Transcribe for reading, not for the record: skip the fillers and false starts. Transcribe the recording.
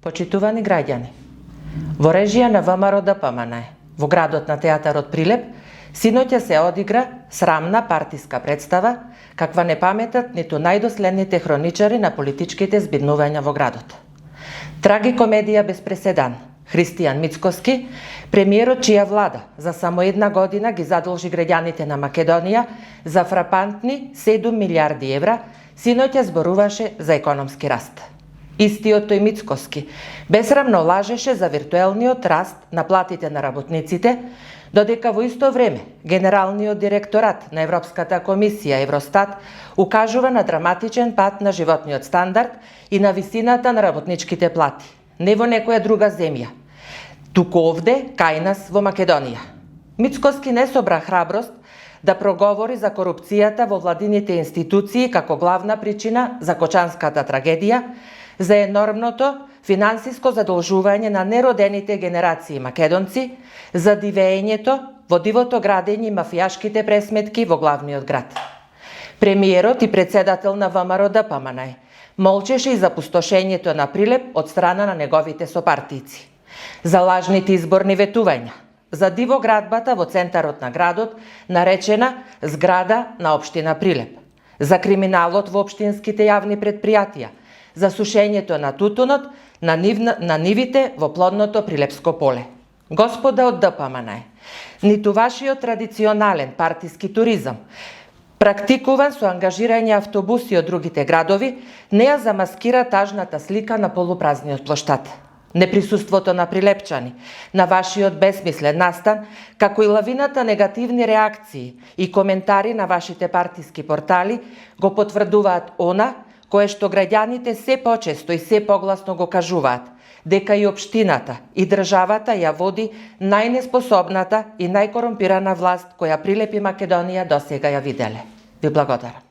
Почитувани граѓани, во режија на ВМРО ДПМН во градот на театарот Прилеп, синоќа се одигра срамна партиска представа, каква не паметат ниту најдоследните хроничари на политичките збиднувања во градот. Трагикомедија без преседан, Христијан Мицкоски, премиерот чија влада за само една година ги задолжи граѓаните на Македонија за фрапантни 7 милиарди евра, синоќа зборуваше за економски раст. Истиот тој Мицкоски бесрамно лажеше за виртуелниот раст на платите на работниците, додека во исто време Генералниот директорат на Европската комисија Евростат укажува на драматичен пат на животниот стандард и на висината на работничките плати, не во некоја друга земја, туку овде, кај нас во Македонија. Мицкоски не собра храброст да проговори за корупцијата во владините институции како главна причина за кочанската трагедија, за енормното финансиско задолжување на неродените генерации македонци, за дивеењето во дивото градење и мафијашките пресметки во главниот град. Премиерот и председател на ВМРО ДПМН молчеше и за пустошењето на Прилеп од страна на неговите сопартици, за лажните изборни ветувања, за дивоградбата во центарот на градот, наречена зграда на општина Прилеп, за криминалот во општинските јавни предпријатија, за сушењето на тутунот на нивите во плодното Прилепско поле. Господа од ДПМН, ниту вашиот традиционален партиски туризам, практикуван со ангажирање автобуси од другите градови, не ја замаскира тажната слика на полупразниот плоштад. Неприсуството на прилепчани, на вашиот бесмислен настан, како и лавината негативни реакции и коментари на вашите партиски портали, го потврдуваат она кое што граѓаните се почесто и се погласно го кажуваат, дека и општината и државата ја води најнеспособната и најкорумпирана власт која Прилеп и Македонија досега ја виделе. Ви благодарам.